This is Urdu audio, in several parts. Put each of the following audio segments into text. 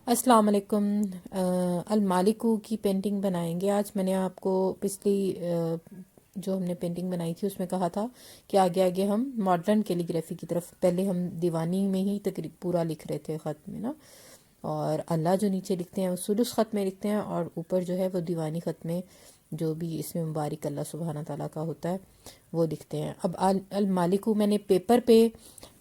السلام علیکم۔ المالکو کی پینٹنگ بنائیں گے آج۔ میں نے آپ کو پچھلی جو ہم نے پینٹنگ بنائی تھی اس میں کہا تھا کہ آگے آگے ہم ماڈرن کیلیگرافی کی طرف، پہلے ہم دیوانی میں ہی تقریب پورا لکھ رہے تھے خط میں نا، اور اللہ جو نیچے لکھتے ہیں وہ سلوس خط میں لکھتے ہیں، اور اوپر جو ہے وہ دیوانی خط میں جو بھی اس میں مبارک اللہ سبحانہ تعالیٰ کا ہوتا ہے وہ لکھتے ہیں۔ اب المالکو میں نے پیپر پہ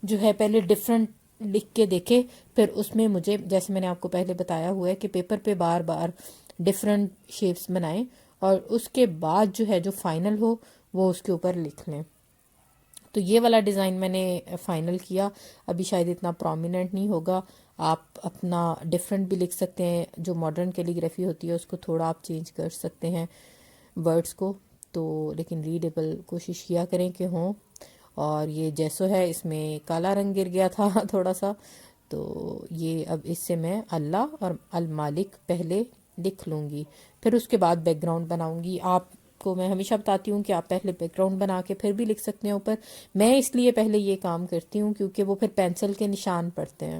جو ہے پہلے ڈفرنٹ لکھ کے دیکھے، پھر اس میں مجھے جیسے میں نے آپ کو پہلے بتایا ہوا ہے کہ پیپر پہ بار بار ڈفرنٹ شیپس بنائیں، اور اس کے بعد جو ہے جو فائنل ہو وہ اس کے اوپر لکھ لیں۔ تو یہ والا ڈیزائن میں نے فائنل کیا، ابھی شاید اتنا پرومیننٹ نہیں ہوگا، آپ اپنا ڈفرنٹ بھی لکھ سکتے ہیں، جو ماڈرن کیلیگرافی ہوتی ہے اس کو تھوڑا آپ چینج کر سکتے ہیں ورڈز کو، تو لیکن ریڈیبل کوشش کیا کریں کہ ہوں۔ اور یہ جیسو ہے اس میں کالا رنگ گر گیا تھا تھوڑا سا، تو یہ اب اس سے میں اللہ اور المالک پہلے لکھ لوں گی، پھر اس کے بعد بیک گراؤنڈ بناؤں گی۔ آپ کو میں ہمیشہ بتاتی ہوں کہ آپ پہلے بیک گراؤنڈ بنا کے پھر بھی لکھ سکتے ہیں اوپر، میں اس لیے پہلے یہ کام کرتی ہوں کیونکہ وہ پھر پینسل کے نشان پڑتے ہیں،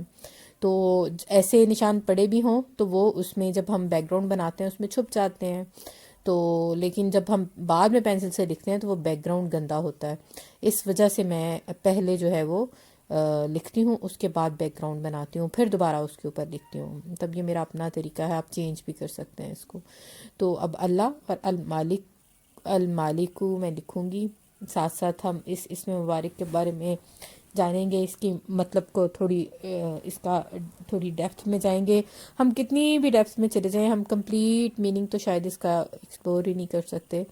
تو ایسے نشان پڑے بھی ہوں تو وہ اس میں جب ہم بیک گراؤنڈ بناتے ہیں اس میں چھپ جاتے ہیں، تو لیکن جب ہم بعد میں پینسل سے لکھتے ہیں تو وہ بیک گراؤنڈ گندا ہوتا ہے، اس وجہ سے میں پہلے جو ہے وہ لکھتی ہوں، اس کے بعد بیک گراؤنڈ بناتی ہوں، پھر دوبارہ اس کے اوپر لکھتی ہوں۔ تب یہ میرا اپنا طریقہ ہے، آپ چینج بھی کر سکتے ہیں اس کو۔ تو اب اللہ اور المالک کو میں لکھوں گی، ساتھ ساتھ ہم اس میں مبارک کے بارے میں جانیں گے، اس کی مطلب کو تھوڑی اس کا تھوڑی ڈیپتھ میں جائیں گے۔ ہم کتنی بھی ڈیپتھ میں چلے جائیں، ہم کمپلیٹ میننگ تو شاید اس کا ایکسپلور ہی نہیں کر سکتے،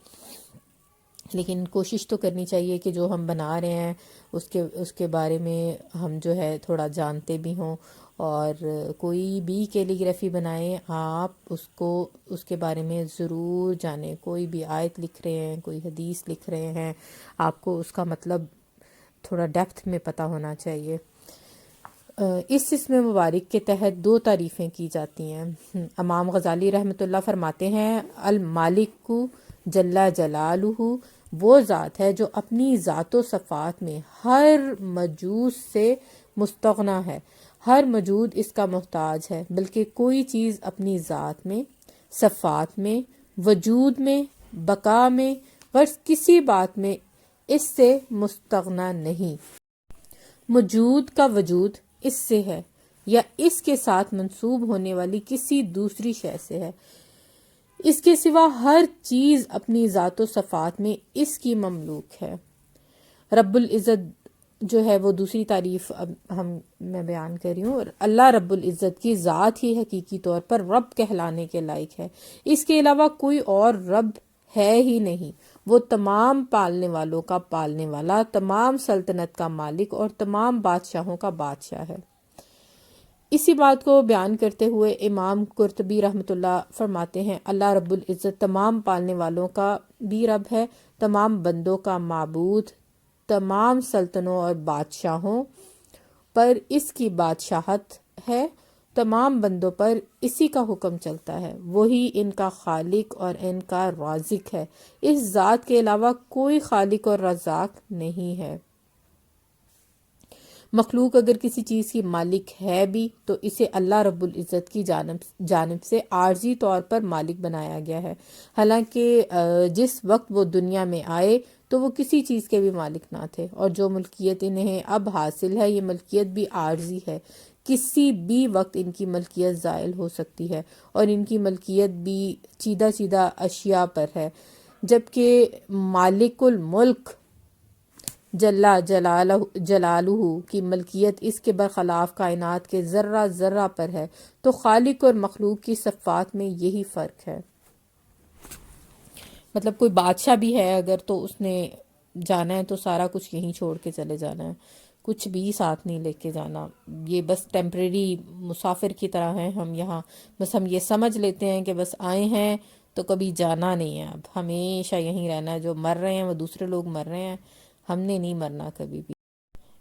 لیکن کوشش تو کرنی چاہیے کہ جو ہم بنا رہے ہیں اس کے بارے میں ہم جو ہے تھوڑا جانتے بھی ہوں، اور کوئی بھی کیلیگرافی بنائیں آپ اس کے بارے میں ضرور جانیں۔ کوئی بھی آیت لکھ رہے ہیں، کوئی حدیث لکھ رہے ہیں، آپ کو اس کا مطلب تھوڑا ڈیپتھ میں پتہ ہونا چاہیے۔ اس اسم مبارک کے تحت دو تعریفیں کی جاتی ہیں۔ امام غزالی رحمۃ اللہ فرماتے ہیں المالک کو جل جلالہ وہ ذات ہے جو اپنی ذات و صفات میں ہر موجود سے مستغنی ہے، ہر موجود اس کا محتاج ہے، بلکہ کوئی چیز اپنی ذات میں، صفات میں، وجود میں، بقا میں، غرض کسی بات میں اس سے مستغنی نہیں۔ موجود کا وجود اس سے ہے یا اس کے ساتھ منسوب ہونے والی کسی دوسری شے سے ہے، اس کے سوا ہر چیز اپنی ذات و صفات میں اس کی مملوک ہے۔ رب العزت جو ہے وہ دوسری تعریف اب میں بیان کر رہی ہوں، اور اللہ رب العزت کی ذات ہی حقیقی طور پر رب کہلانے کے لائق ہے، اس کے علاوہ کوئی اور رب ہے ہی نہیں۔ وہ تمام پالنے والوں کا پالنے والا، تمام سلطنت کا مالک اور تمام بادشاہوں کا بادشاہ ہے۔ اسی بات کو بیان کرتے ہوئے امام قرطبی رحمۃ اللہ فرماتے ہیں اللہ رب العزت تمام پالنے والوں کا بھی رب ہے، تمام بندوں کا معبود، تمام سلطنوں اور بادشاہوں پر اس کی بادشاہت ہے، تمام بندوں پر اسی کا حکم چلتا ہے، وہی ان کا خالق اور ان کا رازق ہے، اس ذات کے علاوہ کوئی خالق اور رزاق نہیں ہے۔ مخلوق اگر کسی چیز کی مالک ہے بھی تو اسے اللہ رب العزت کی جانب سے عارضی طور پر مالک بنایا گیا ہے، حالانکہ جس وقت وہ دنیا میں آئے تو وہ کسی چیز کے بھی مالک نہ تھے، اور جو ملکیت انہیں اب حاصل ہے یہ ملکیت بھی عارضی ہے، کسی بھی وقت ان کی ملکیت زائل ہو سکتی ہے، اور ان کی ملکیت بھی چیدہ چیدہ اشیاء پر ہے، جبکہ مالک الملک جل جلالہ کی ملکیت اس کے برخلاف کائنات کے ذرہ ذرہ پر ہے، تو خالق اور مخلوق کی صفات میں یہی فرق ہے۔ مطلب کوئی بادشاہ بھی ہے اگر تو اس نے جانا ہے تو سارا کچھ یہیں چھوڑ کے چلے جانا ہے، کچھ بھی ساتھ نہیں لے کے جانا، یہ بس ٹیمپریری مسافر کی طرح ہیں ہم یہاں، بس ہم یہ سمجھ لیتے ہیں کہ بس آئے ہیں تو کبھی جانا نہیں ہے، اب ہمیشہ یہیں رہنا ہے، جو مر رہے ہیں وہ دوسرے لوگ مر رہے ہیں، ہم نے نہیں مرنا کبھی بھی۔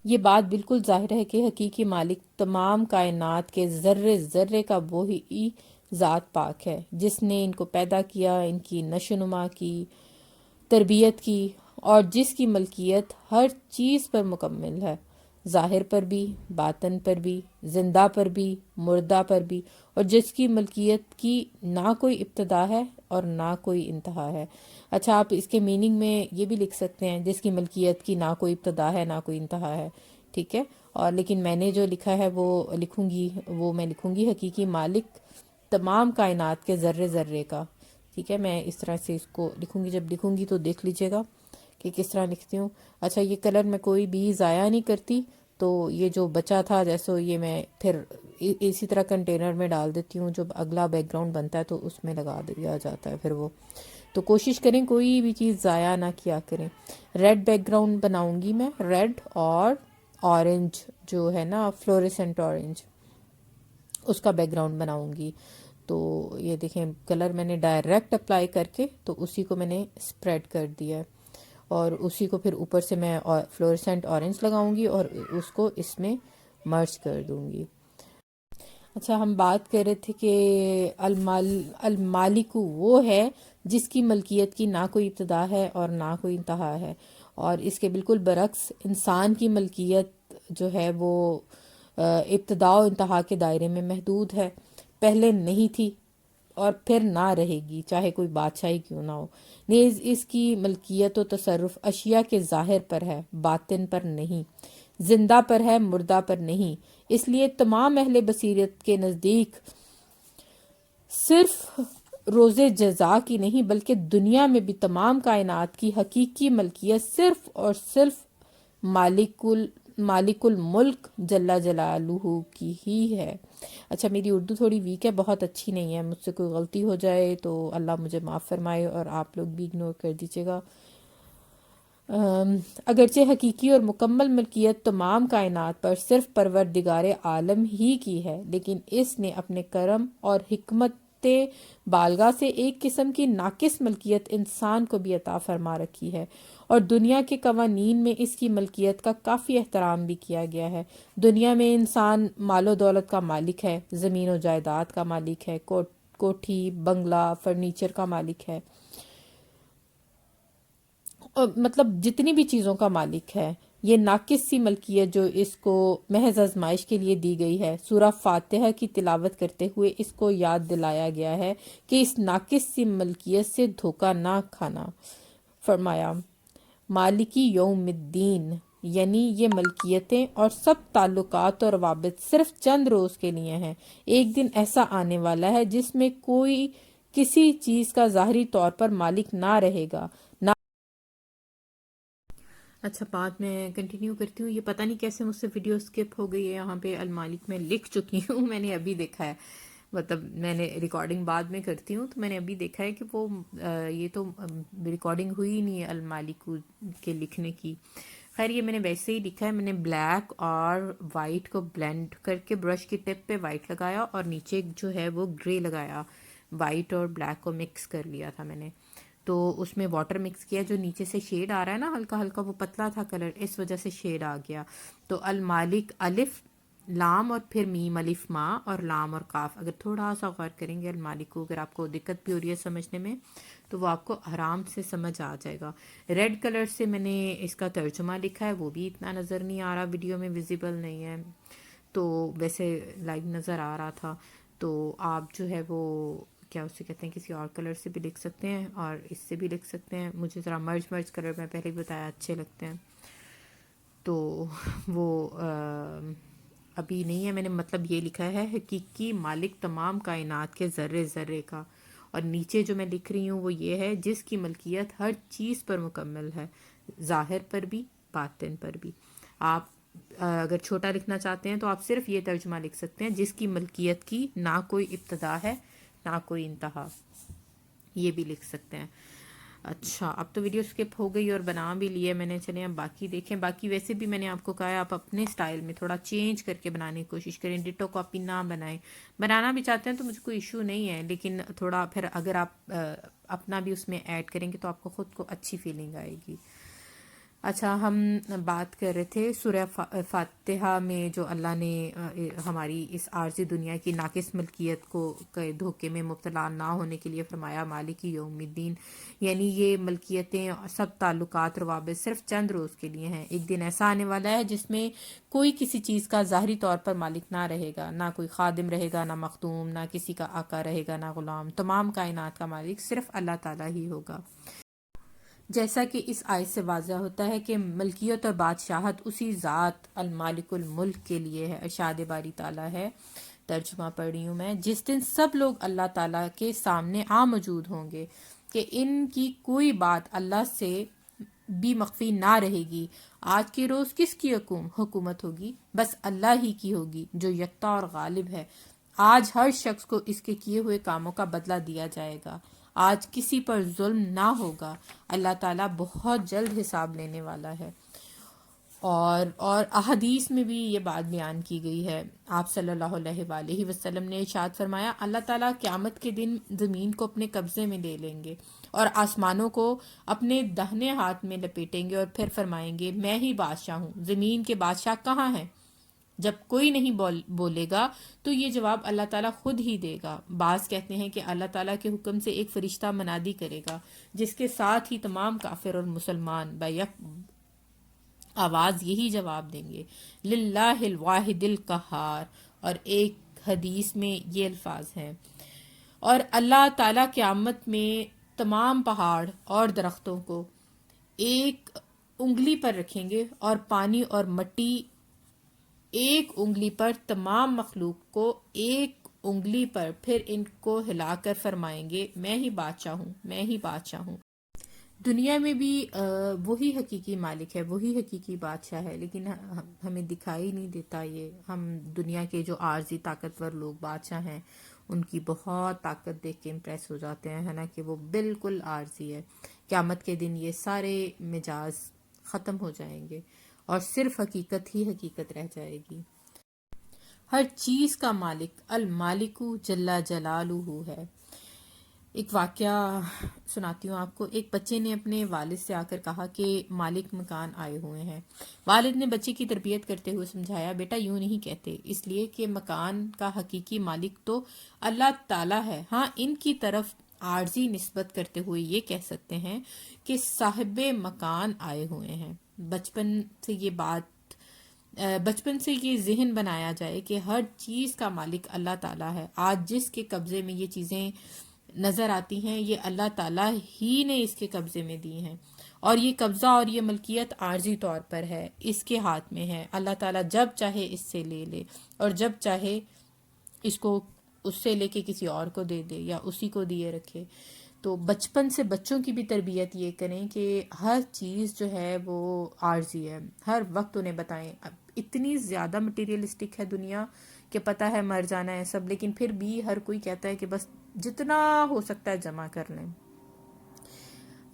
یہ بات بالکل ظاہر ہے کہ حقیقی مالک تمام کائنات کے ذرے ذرے کا وہی ذات پاک ہے جس نے ان کو پیدا کیا، ان کی نشو و نما کی، تربیت کی، اور جس کی ملکیت ہر چیز پر مکمل ہے۔ ظاہر پر بھی، باطن پر بھی، زندہ پر بھی، مردہ پر بھی، اور جس کی ملکیت کی نہ کوئی ابتدا ہے اور نہ کوئی انتہا ہے۔ اچھا، آپ اس کے میننگ میں یہ بھی لکھ سکتے ہیں جس کی ملکیت کی نہ کوئی ابتدا ہے نہ کوئی انتہا ہے، ٹھیک ہے۔ اور لیکن میں نے جو لکھا ہے وہ میں لکھوں گی حقیقی مالک تمام کائنات کے ذرے ذرے کا، ٹھیک ہے۔ میں اس طرح سے اس کو لکھوں گی، جب لکھوں گی تو دیکھ لیجئے گا کہ کس طرح لکھتی ہوں۔ اچھا، یہ کلر میں کوئی بھی ضائع نہیں کرتی، تو یہ جو بچا تھا جیسے یہ میں پھر اسی طرح کنٹینر میں ڈال دیتی ہوں، جب اگلا بیک گراؤنڈ بنتا ہے تو اس میں لگا دیا جاتا ہے پھر وہ۔ تو کوشش کریں کوئی بھی چیز ضائع نہ کیا کریں۔ ریڈ بیک گراؤنڈ بناؤں گی میں، ریڈ اور اورنج جو ہے نا، فلوریسنٹ اورنج، اس کا بیک گراؤنڈ بناؤں گی۔ تو یہ دیکھیں کلر میں نے ڈائریکٹ اپلائی کر کے تو اسی کو میں نے اسپریڈ کر دیا ہے، اور اسی کو پھر اوپر سے میں فلوریسنٹ اورنج لگاؤں گی اور اس کو اس میں مرج کر دوں گی۔ اچھا، ہم بات کر رہے تھے کہ المالک وہ ہے جس کی ملکیت کی نہ کوئی ابتدا ہے اور نہ کوئی انتہا ہے، اور اس کے بالکل برعکس انسان کی ملکیت جو ہے وہ ابتدا و انتہا کے دائرے میں محدود ہے، پہلے نہیں تھی اور پھر نہ رہے گی، چاہے کوئی بادشاہی کیوں نہ ہو۔ نیز اس کی ملکیت و تصرف اشیاء کے ظاہر پر ہے، باطن پر نہیں، زندہ پر ہے، مردہ پر نہیں۔ اس لیے تمام اہل بصیرت کے نزدیک صرف روز جزا کی نہیں بلکہ دنیا میں بھی تمام کائنات کی حقیقی ملکیت صرف اور صرف مالک الملک جل جلالہ کی ہی ہے۔ اچھا، میری اردو تھوڑی ویک ہے، بہت اچھی نہیں ہے، مجھ سے کوئی غلطی ہو جائے تو اللہ مجھے معاف فرمائے اور آپ لوگ بھی اگنور کر دیجیے گا۔ اگرچہ حقیقی اور مکمل ملکیت تمام کائنات پر صرف پروردگار عالم ہی کی ہے، لیکن اس نے اپنے کرم اور حکمت بالغہ سے ایک قسم کی ناقص ملکیت انسان کو بھی عطا فرما رکھی ہے، اور دنیا کے قوانین میں اس کی ملکیت کا کافی احترام بھی کیا گیا ہے۔ دنیا میں انسان مال و دولت کا مالک ہے، زمین و جائیداد کا مالک ہے، کوٹھی، بنگلہ، فرنیچر کا مالک ہے، مطلب جتنی بھی چیزوں کا مالک ہے۔ یہ ناقص سی ملکیت جو اس کو محض آزمائش کے لیے دی گئی ہے، سورہ فاتحہ کی تلاوت کرتے ہوئے اس کو یاد دلایا گیا ہے کہ اس ناقص سی ملکیت سے دھوکہ نہ کھانا۔ فرمایا مالکی یوم الدین، یعنی یہ ملکیتیں اور سب تعلقات اور روابط صرف چند روز کے لیے ہیں۔ ایک دن ایسا آنے والا ہے جس میں کوئی کسی چیز کا ظاہری طور پر مالک نہ رہے گا۔ اچھا، بات میں کنٹینیو کرتی ہوں۔ یہ پتہ نہیں کیسے مجھ سے ویڈیو سکپ ہو گئی ہے، یہاں پہ المالک میں لکھ چکی ہوں، میں نے ابھی دیکھا ہے، مطلب میں نے ریکارڈنگ بعد میں کرتی ہوں تو میں نے ابھی دیکھا ہے کہ وہ یہ تو ریکارڈنگ ہوئی نہیں ہے المالک کے لکھنے کی۔ خیر، یہ میں نے ویسے ہی لکھا ہے، میں نے بلیک اور وائٹ کو بلینڈ کر کے برش کی ٹپ پہ وائٹ لگایا اور نیچے جو ہے وہ گرے لگایا، وائٹ اور بلیک کو مکس کر لیا تھا میں نے، تو اس میں واٹر مکس کیا، جو نیچے سے شیڈ آ رہا ہے نا ہلکا ہلکا، وہ پتلا تھا کلر، اس وجہ سے شیڈ آ گیا۔ تو المالک الف لام اور پھر میم الف ما اور لام اور کاف، اگر تھوڑا سا غور کریں گے المالک کو، اگر آپ کو دقت بھی ہو رہی ہے سمجھنے میں تو وہ آپ کو آرام سے سمجھ آ جائے گا۔ ریڈ کلر سے میں نے اس کا ترجمہ لکھا ہے، وہ بھی اتنا نظر نہیں آ رہا، ویڈیو میں ویزیبل نہیں ہے، تو ویسے لائیو نظر آ رہا تھا۔ تو آپ جو ہے وہ کیا اسے کہتے ہیں، کسی اور کلر سے بھی لکھ سکتے ہیں اور اس سے بھی لکھ سکتے ہیں، مجھے ذرا مرج کلر میں پہلے بھی بتایا اچھے لگتے ہیں، تو وہ ابھی نہیں ہے، میں نے مطلب یہ لکھا ہے حقیقی مالک تمام کائنات کے ذرے ذرے کا، اور نیچے جو میں لکھ رہی ہوں وہ یہ ہے جس کی ملکیت ہر چیز پر مکمل ہے، ظاہر پر بھی باطن پر بھی۔ آپ اگر چھوٹا لکھنا چاہتے ہیں تو آپ صرف یہ ترجمہ لکھ سکتے ہیں جس کی ملکیت کی نہ کوئی ابتدا ہے نہ کوئی انتہا، یہ بھی لکھ سکتے ہیں۔ اچھا، اب تو ویڈیو سکپ ہو گئی اور بنا بھی لیے میں نے، چلیں اب باقی دیکھیں۔ باقی ویسے بھی میں نے آپ کو کہا ہے آپ اپنے سٹائل میں تھوڑا چینج کر کے بنانے کی کوشش کریں، ڈٹو کاپی نہ بنائیں۔ بنانا بھی چاہتے ہیں تو مجھے کوئی ایشو نہیں ہے، لیکن تھوڑا پھر اگر آپ اپنا بھی اس میں ایڈ کریں گے تو آپ کو خود کو اچھی فیلنگ آئے گی۔ اچھا، ہم بات کر رہے تھے سورہ فاتحہ میں جو اللہ نے ہماری اس عارضی دنیا کی ناقص ملکیت کو کے دھوکے میں مبتلا نہ ہونے کے لیے فرمایا مالک یوم الدین، یعنی یہ ملکیتیں سب تعلقات روابط صرف چند روز کے لیے ہیں۔ ایک دن ایسا آنے والا ہے جس میں کوئی کسی چیز کا ظاہری طور پر مالک نہ رہے گا، نہ کوئی خادم رہے گا، نہ مخدوم، نہ کسی کا آقا رہے گا، نہ غلام۔ تمام کائنات کا مالک صرف اللہ تعالیٰ ہی ہوگا۔ جیسا کہ اس آیت سے واضح ہوتا ہے کہ ملکیت اور بادشاہت اسی ذات المالک الملک کے لیے ہے۔ ارشاد باری تعالیٰ ہے، ترجمہ پڑھ رہی ہوں میں، جس دن سب لوگ اللہ تعالیٰ کے سامنے موجود ہوں گے کہ ان کی کوئی بات اللہ سے بھی مخفی نہ رہے گی۔ آج کے روز کس کی حکومت ہوگی؟ بس اللہ ہی کی ہوگی جو یکتا اور غالب ہے۔ آج ہر شخص کو اس کے کیے ہوئے کاموں کا بدلہ دیا جائے گا۔ آج کسی پر ظلم نہ ہوگا۔ اللہ تعالیٰ بہت جلد حساب لینے والا ہے۔ اور احادیث میں بھی یہ بات بیان کی گئی ہے۔ آپ صلی اللہ علیہ وآلہ وسلم نے ارشاد فرمایا، اللہ تعالیٰ قیامت کے دن زمین کو اپنے قبضے میں لے لیں گے اور آسمانوں کو اپنے دہنے ہاتھ میں لپیٹیں گے اور پھر فرمائیں گے، میں ہی بادشاہ ہوں، زمین کے بادشاہ کہاں ہیں؟ جب کوئی نہیں بولے گا تو یہ جواب اللہ تعالیٰ خود ہی دے گا۔ بعض کہتے ہیں کہ اللہ تعالیٰ کے حکم سے ایک فرشتہ منادی کرے گا جس کے ساتھ ہی تمام کافر اور مسلمان بیک آواز یہی جواب دیں گے، للہ الواحد القہار۔ اور ایک حدیث میں یہ الفاظ ہیں، اور اللہ تعالیٰ قیامت میں تمام پہاڑ اور درختوں کو ایک انگلی پر رکھیں گے اور پانی اور مٹی ایک انگلی پر، تمام مخلوق کو ایک انگلی پر، پھر ان کو ہلا کر فرمائیں گے، میں ہی بادشاہ ہوں، میں ہی بادشاہ ہوں۔ دنیا میں بھی وہی حقیقی مالک ہے، وہی حقیقی بادشاہ ہے، لیکن ہمیں دکھائی نہیں دیتا یہ۔ ہم دنیا کے جو عارضی طاقتور لوگ بادشاہ ہیں ان کی بہت طاقت دیکھ کے امپریس ہو جاتے ہیں، حالانکہ وہ بالکل عارضی ہے۔ قیامت کے دن یہ سارے مجاز ختم ہو جائیں گے اور صرف حقیقت ہی حقیقت رہ جائے گی۔ ہر چیز کا مالک المالک جل جلالہ ہے۔ ایک واقعہ سناتی ہوں آپ کو۔ ایک بچے نے اپنے والد سے آ کر کہا کہ مالک مکان آئے ہوئے ہیں۔ والد نے بچے کی تربیت کرتے ہوئے سمجھایا، بیٹا یوں نہیں کہتے، اس لیے کہ مکان کا حقیقی مالک تو اللہ تعالیٰ ہے۔ ہاں، ان کی طرف عارضی نسبت کرتے ہوئے یہ کہہ سکتے ہیں کہ صاحب مکان آئے ہوئے ہیں۔ بچپن سے یہ ذہن بنایا جائے کہ ہر چیز کا مالک اللہ تعالیٰ ہے۔ آج جس کے قبضے میں یہ چیزیں نظر آتی ہیں، یہ اللہ تعالیٰ ہی نے اس کے قبضے میں دی ہیں، اور یہ قبضہ اور یہ ملکیت عارضی طور پر ہے، اس کے ہاتھ میں ہے۔ اللہ تعالیٰ جب چاہے اس سے لے لے اور جب چاہے اس کو اس سے لے کے کسی اور کو دے دے یا اسی کو دیے رکھے۔ تو بچپن سے بچوں کی بھی تربیت یہ کریں کہ ہر چیز جو ہے وہ عارضی ہے۔ ہر وقت انہیں بتائیں، اتنی زیادہ مٹیریلسٹک ہے دنیا کہ پتہ ہے مر جانا ہے سب، لیکن پھر بھی ہر کوئی کہتا ہے کہ بس جتنا ہو سکتا ہے جمع کر لیں۔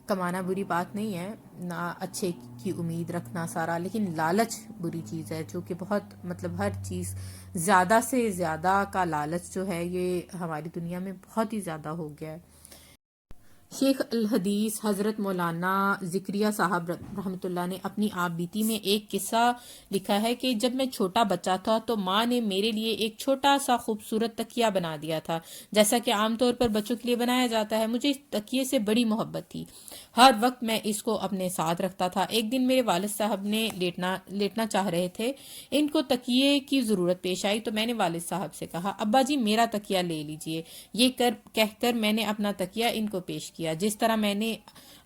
کمانا بری بات نہیں ہے، نہ اچھے کی امید رکھنا سارا، لیکن لالچ بری چیز ہے، جو کہ بہت ہر چیز زیادہ سے زیادہ کا لالچ جو ہے یہ ہماری دنیا میں بہت ہی زیادہ ہو گیا ہے۔ شیخ الحدیث حضرت مولانا ذکریہ صاحب رحمۃ اللہ نے اپنی آپ بیتی میں ایک قصہ لکھا ہے کہ جب میں چھوٹا بچہ تھا تو ماں نے میرے لیے ایک چھوٹا سا خوبصورت تکیہ بنا دیا تھا، جیسا کہ عام طور پر بچوں کے لیے بنایا جاتا ہے۔ مجھے اس تکیے سے بڑی محبت تھی، ہر وقت میں اس کو اپنے ساتھ رکھتا تھا۔ ایک دن میرے والد صاحب نے لیٹنا چاہ رہے تھے، ان کو تکیے کی ضرورت پیش آئی تو میں نے والد صاحب سے کہا، ابا جی میرا تکیہ لے لیجئے۔ یہ کہہ کر میں نے اپنا تکیہ ان کو پیش کیا، جس طرح میں نے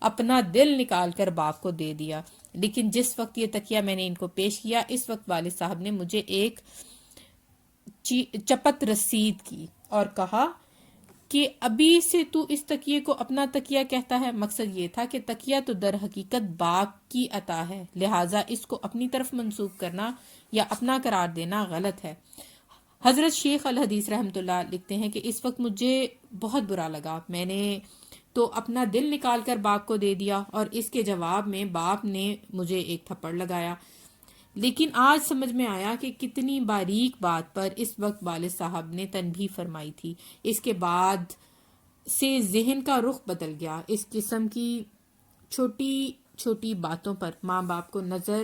اپنا دل نکال کر باپ کو دے دیا۔ لیکن جس وقت یہ تکیہ میں نے ان کو پیش کیا، اس وقت والد صاحب نے مجھے ایک چپت رسید کی اور کہا کہ ابھی سے تو اس تکیے کو اپنا تکیہ کہتا ہے۔ مقصد یہ تھا کہ تکیہ تو در حقیقت باپ کی عطا ہے، لہٰذا اس کو اپنی طرف منسوب کرنا یا اپنا قرار دینا غلط ہے۔ حضرت شیخ الحدیث رحمۃ اللہ لکھتے ہیں کہ اس وقت مجھے بہت برا لگا، میں نے تو اپنا دل نکال کر باپ کو دے دیا اور اس کے جواب میں باپ نے مجھے ایک تھپڑ لگایا۔ لیکن آج سمجھ میں آیا کہ کتنی باریک بات پر اس وقت والد صاحب نے تنبیہ فرمائی تھی۔ اس کے بعد سے ذہن کا رخ بدل گیا۔ اس قسم کی چھوٹی چھوٹی باتوں پر ماں باپ کو نظر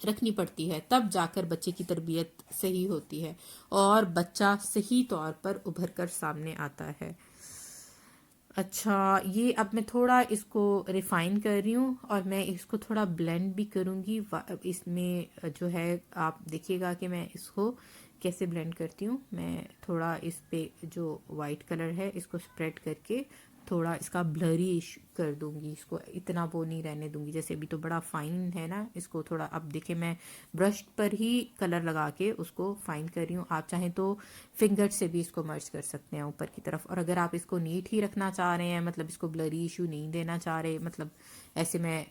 رکھنی پڑتی ہے، تب جا کر بچے کی تربیت صحیح ہوتی ہے اور بچہ صحیح طور پر ابھر کر سامنے آتا ہے۔ اچھا، یہ اب میں تھوڑا اس کو ریفائن کر رہی ہوں اور میں اس کو تھوڑا بلینڈ بھی کروں گی۔ اس میں جو ہے آپ دیکھیے گا کہ میں اس کو کیسے بلینڈ کرتی ہوں۔ میں تھوڑا اس پہ جو وائٹ کلر ہے اس کو اسپریڈ کر کے تھوڑا اس کا بلری کر دوں گی، اس کو اتنا وہ نہیں رہنے دوں گی، جیسے ابھی تو بڑا فائن ہے نا، اس کو تھوڑا اب دیکھیں میں برش پر ہی کلر لگا کے اس کو فائن کر رہی ہوں۔ آپ چاہیں تو فنگر سے بھی اس کو مرچ کر سکتے ہیں اوپر کی طرف، اور اگر آپ اس کو نیٹ ہی رکھنا چاہ رہے ہیں، مطلب اس کو بلری ایشو نہیں دینا چاہ رہے، مطلب ایسے میں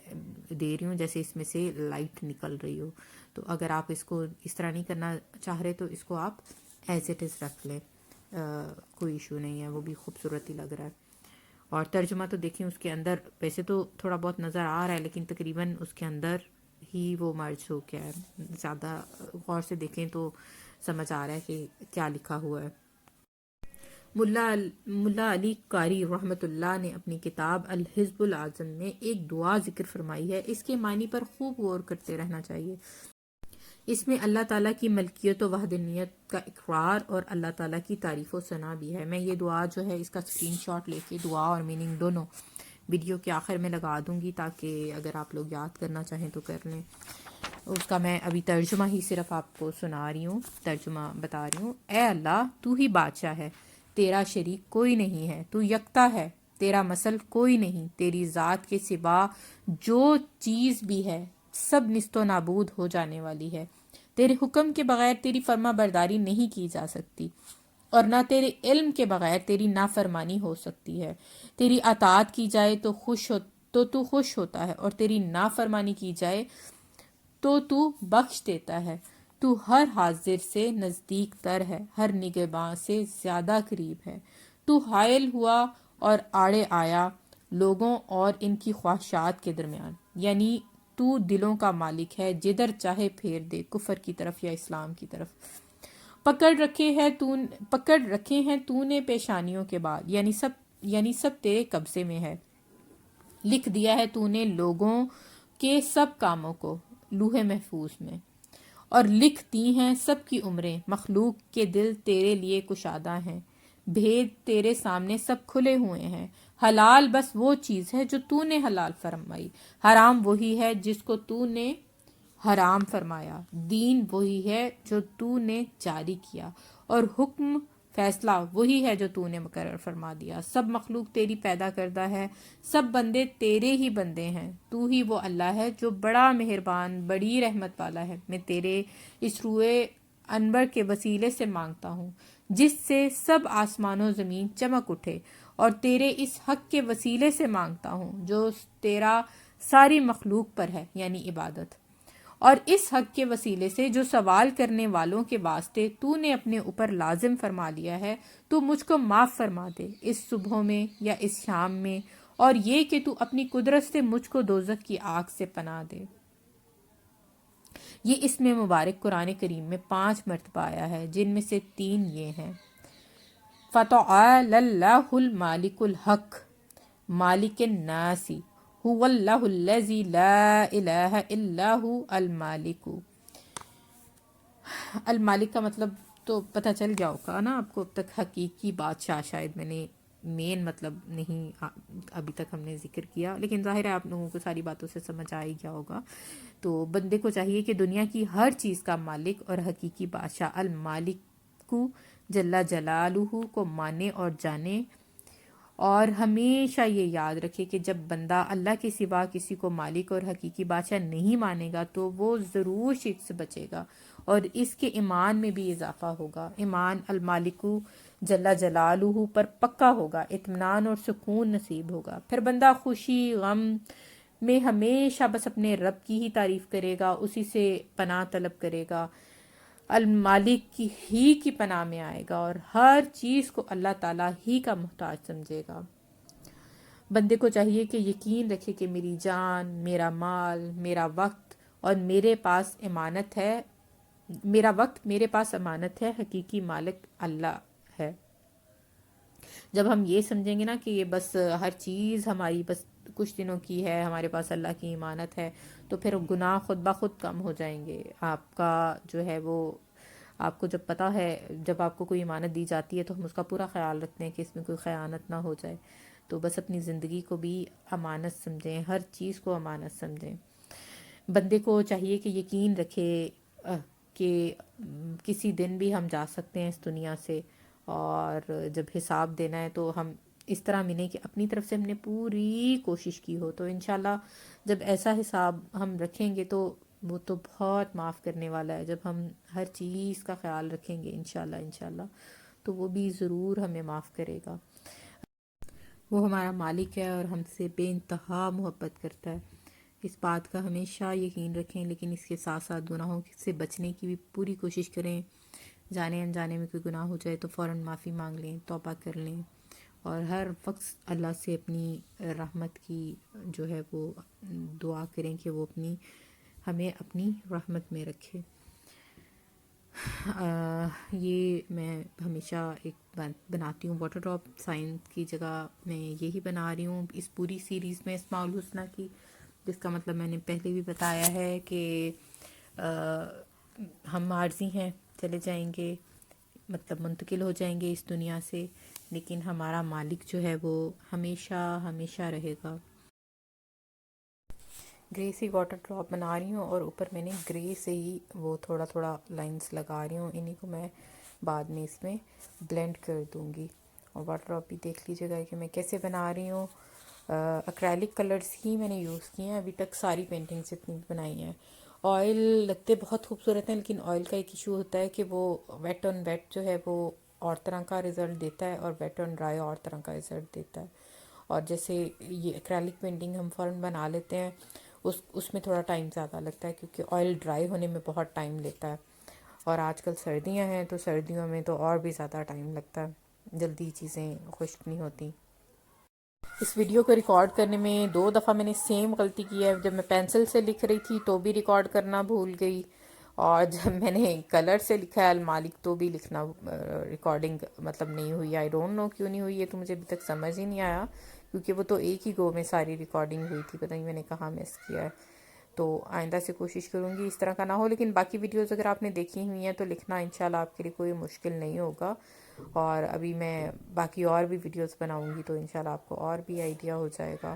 دے رہی ہوں جیسے اس میں سے لائٹ نکل رہی ہو، تو اگر آپ اس کو اس طرح نہیں کرنا چاہ رہے تو اس کو آپ ایز اٹ از رکھ لیں، کوئی ایشو نہیں ہے، وہ بھی خوبصورت ہی لگ رہا ہے۔ اور ترجمہ تو دیکھیں اس کے اندر ویسے تو تھوڑا بہت نظر آ رہا ہے، لیکن تقریباً اس کے اندر ہی وہ مرج ہو گیا ہے، زیادہ غور سے دیکھیں تو سمجھ آ رہا ہے کہ کیا لکھا ہوا ہے۔ ملا علی قاری رحمۃ اللہ نے اپنی کتاب الحزب العظم میں ایک دعا ذکر فرمائی ہے، اس کے معنی پر خوب غور کرتے رہنا چاہیے۔ اس میں اللہ تعالیٰ کی ملکیت و وحدانیت کا اقرار اور اللہ تعالیٰ کی تعریف و ثنا بھی ہے۔ میں یہ دعا جو ہے اس کا اسکرین شاٹ لے کے دعا اور میننگ دونوں ویڈیو کے آخر میں لگا دوں گی، تاکہ اگر آپ لوگ یاد کرنا چاہیں تو کر لیں۔ اس کا میں ابھی ترجمہ ہی صرف آپ کو سنا رہی ہوں، ترجمہ بتا رہی ہوں۔ اے اللہ، تو ہی بادشاہ ہے، تیرا شریک کوئی نہیں ہے، تو یکتا ہے، تیرا مثل کوئی نہیں، تیری ذات کے سوا جو چیز بھی ہے سب نیست و نابود ہو جانے والی ہے، تیرے حکم کے بغیر تیری فرما برداری نہیں کی جا سکتی، اور نہ تیرے علم کے بغیر تیری نافرمانی ہو سکتی ہے۔ تیری اطاعت کی جائے تو تو خوش ہوتا ہے، اور تیری نافرمانی کی جائے تو بخش دیتا ہے۔ تو ہر حاضر سے نزدیک تر ہے، ہر نگہباں سے زیادہ قریب ہے۔ تو حائل ہوا اور آڑے آیا لوگوں اور ان کی خواہشات کے درمیان، یعنی تو دلوں کا مالک ہے، جدھر چاہے پھیر دے، کفر کی طرف یا اسلام کی طرف۔ پکڑ رکھے ہیں تو نے پیشانیوں کے بعد، یعنی سب تیرے قبضے میں ہے۔ لکھ دیا ہے تو نے لوگوں کے سب کاموں کو لوح محفوظ میں، اور لکھ دی ہیں سب کی عمریں، مخلوق کے دل تیرے لیے کشادہ ہیں، بھید تیرے سامنے سب کھلے ہوئے ہیں۔ حلال بس وہ چیز ہے جو تو نے حلال فرمائی، حرام وہی ہے جس کو تو نے حرام فرمایا، دین وہی ہے جو تو نے جاری کیا، اور حکم فیصلہ وہی ہے جو تو نے مقرر فرما دیا۔ سب مخلوق تیری پیدا کردہ ہے، سب بندے تیرے ہی بندے ہیں، تو ہی وہ اللہ ہے جو بڑا مہربان بڑی رحمت والا ہے۔ میں تیرے اس روئے انور کے وسیلے سے مانگتا ہوں جس سے سب آسمان و زمین چمک اٹھے، اور تیرے اس حق کے وسیلے سے مانگتا ہوں جو تیرا ساری مخلوق پر ہے، یعنی عبادت، اور اس حق کے وسیلے سے جو سوال کرنے والوں کے واسطے تو نے اپنے اوپر لازم فرما لیا ہے، تو مجھ کو معاف فرما دے اس صبح میں یا اس شام میں، اور یہ کہ تو اپنی قدرت سے مجھ کو دوزخ کی آگ سے پناہ دے۔ یہ اس میں مبارک قرآن کریم میں 5 مرتبہ آیا ہے، جن میں سے 3 یہ ہیں: فَتَعَالَى اللَّهُ الْمَالِكُ الْحَقُّ مالک الناس هو اللہ الذی لا الہ الا هو المالک۔ المالک کا مطلب تو پتہ چل گیا ہوگا نا آپ کو اب تک، حقیقی بادشاہ، شاید میں نے مین مطلب نہیں ابھی تک ہم نے ذکر کیا، لیکن ظاہر ہے آپ لوگوں کو ساری باتوں سے سمجھ آ ہی گیا ہوگا۔ تو بندے کو چاہیے کہ دنیا کی ہر چیز کا مالک اور حقیقی بادشاہ المالک جل جلالہ کو مانے اور جانے، اور ہمیشہ یہ یاد رکھے کہ جب بندہ اللہ کے سوا کسی کو مالک اور حقیقی بادشاہ نہیں مانے گا تو وہ ضرور شرک سے بچے گا، اور اس کے ایمان میں بھی اضافہ ہوگا، ایمان المالک جل جلالہ پر پکا ہوگا، اطمینان اور سکون نصیب ہوگا۔ پھر بندہ خوشی غم میں ہمیشہ بس اپنے رب کی ہی تعریف کرے گا، اسی سے پناہ طلب کرے گا، المالک ہی کی پناہ میں آئے گا، اور ہر چیز کو اللہ تعالیٰ ہی کا محتاج سمجھے گا۔ بندے کو چاہیے کہ یقین رکھے کہ میری جان، میرا مال، میرا وقت اور میرے پاس امانت ہے، میرا وقت میرے پاس امانت ہے، حقیقی مالک اللہ ہے۔ جب ہم یہ سمجھیں گے نا کہ یہ بس ہر چیز ہماری بس کچھ دنوں کی ہے، ہمارے پاس اللہ کی امانت ہے، تو پھر گناہ خود بخود کم ہو جائیں گے. آپ کا جو ہے وہ، آپ کو جب پتہ ہے، جب آپ کو کوئی امانت دی جاتی ہے تو ہم اس کا پورا خیال رکھتے ہیں کہ اس میں کوئی خیانت نہ ہو جائے. تو بس اپنی زندگی کو بھی امانت سمجھیں، ہر چیز کو امانت سمجھیں. بندے کو چاہیے کہ یقین رکھے کہ کسی دن بھی ہم جا سکتے ہیں اس دنیا سے، اور جب حساب دینا ہے تو ہم اس طرح ملیں کہ اپنی طرف سے ہم نے پوری کوشش کی ہو. تو انشاءاللہ جب ایسا حساب ہم رکھیں گے تو وہ تو بہت معاف کرنے والا ہے. جب ہم ہر چیز کا خیال رکھیں گے انشاءاللہ تو وہ بھی ضرور ہمیں معاف کرے گا. وہ ہمارا مالک ہے اور ہم سے بے انتہا محبت کرتا ہے، اس بات کا ہمیشہ یقین رکھیں. لیکن اس کے ساتھ ساتھ گناہوں سے بچنے کی بھی پوری کوشش کریں. جانے انجانے میں کوئی گناہ ہو جائے تو فوراً معافی مانگ لیں، توبہ کر لیں، اور ہر وقت اللہ سے اپنی رحمت کی جو ہے وہ دعا کریں کہ وہ ہمیں اپنی رحمت میں رکھے. یہ میں ہمیشہ ایک بناتی ہوں واٹر ڈراپ. سائنس کی جگہ میں یہی بنا رہی ہوں اس پوری سیریز میں اسماء الحسنی کی، جس کا مطلب میں نے پہلے بھی بتایا ہے کہ ہم عارضی ہیں، چلے جائیں گے، مطلب منتقل ہو جائیں گے اس دنیا سے، لیکن ہمارا مالک جو ہے وہ ہمیشہ ہمیشہ رہے گا. گرے سی واٹر ڈراپ بنا رہی ہوں اور اوپر میں نے گرے سے ہی وہ تھوڑا تھوڑا لائنز لگا رہی ہوں. انہی کو میں بعد میں اس میں بلینڈ کر دوں گی. اور واٹر ڈراپ بھی دیکھ لیجیے گا کہ میں کیسے بنا رہی ہوں. ایکریلک کلرز ہی میں نے یوز کیے ہیں ابھی تک ساری پینٹنگز اتنی بنائی ہیں. آئل لگتے بہت خوبصورت ہیں، لیکن آئل کا ایک ایشو ہوتا ہے کہ وہ ویٹ آن ویٹ جو ہے وہ اور طرح کا رزلٹ دیتا ہے، اور ویٹ آن ڈرائی اور طرح کا رزلٹ دیتا ہے. اور جیسے یہ ایکریلک پینٹنگ ہم فوراً بنا لیتے ہیں، اس میں تھوڑا ٹائم زیادہ لگتا ہے کیونکہ آئل ڈرائی ہونے میں بہت ٹائم لیتا ہے. اور آج کل سردیاں ہیں تو سردیوں میں تو اور بھی زیادہ ٹائم لگتا ہے، جلدی چیزیں خشک نہیں ہوتی. اس ویڈیو کو ریکارڈ کرنے میں 2 دفعہ میں نے سیم غلطی کی ہے. جب میں پینسل سے لکھ رہی تھی تو بھی ریکارڈ کرنا بھول گئی، اور جب میں نے کلر سے لکھا ہے المالک تو بھی لکھنا ریکارڈنگ مطلب نہیں ہوئی. آئی ڈونٹ نو کیوں نہیں ہوئی ہے، تو مجھے ابھی تک سمجھ ہی نہیں آیا، کیونکہ وہ تو ایک ہی گو میں ساری ریکارڈنگ ہوئی تھی. پتہ نہیں میں نے کہاں مس کیا ہے. تو آئندہ سے کوشش کروں گی اس طرح کا نہ ہو. لیکن باقی ویڈیوز اگر آپ نے دیکھی ہوئی ہیں تو لکھنا انشاءاللہ آپ کے لیے کوئی مشکل نہیں ہوگا. اور ابھی میں باقی اور بھی ویڈیوز بناؤں گی تو انشاءاللہ آپ کو اور بھی آئیڈیا ہو جائے گا.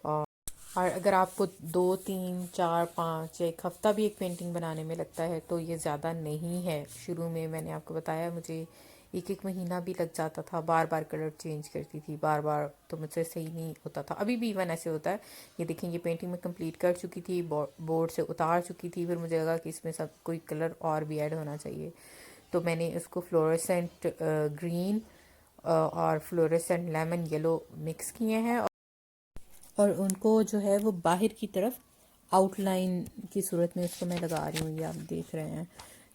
اور اگر آپ کو 2 3 4 5 یا ایک ہفتہ بھی ایک پینٹنگ بنانے میں لگتا ہے تو یہ زیادہ نہیں ہے. شروع میں نے آپ کو بتایا مجھے ایک مہینہ بھی لگ جاتا تھا، بار بار کلر چینج کرتی تھی بار بار، تو مجھ سے صحیح نہیں ہوتا تھا. ابھی بھی ایون ایسے ہوتا ہے. یہ دیکھیں، یہ پینٹنگ میں کمپلیٹ کر چکی تھی، بورڈ سے اتار چکی تھی، پھر مجھے لگا کہ اس میں سب کوئی کلر اور بھی ایڈ ہونا چاہیے، تو میں نے اس کو فلوریسنٹ گرین اور فلوریسنٹ لیمن یلو مکس کیے ہیں، اور ان کو جو ہے وہ باہر کی طرف آؤٹ لائن کی صورت میں اس کو میں لگا رہی ہوں. یہ آپ دیکھ رہے ہیں.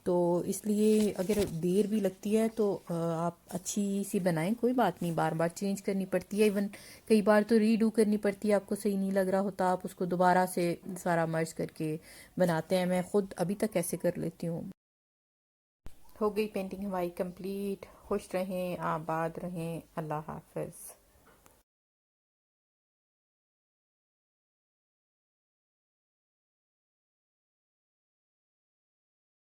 تو اس لیے اگر دیر بھی لگتی ہے تو آپ اچھی سی بنائیں، کوئی بات نہیں، بار بار چینج کرنی پڑتی ہے. ایون کئی بار تو ری ڈو کرنی پڑتی ہے، آپ کو صحیح نہیں لگ رہا ہوتا، آپ اس کو دوبارہ سے سارا مرج کر کے بناتے ہیں. میں خود ابھی تک ایسے کر لیتی ہوں. ہو گئی پینٹنگ ہماری کمپلیٹ. خوش رہیں، آباد رہیں. اللہ حافظ.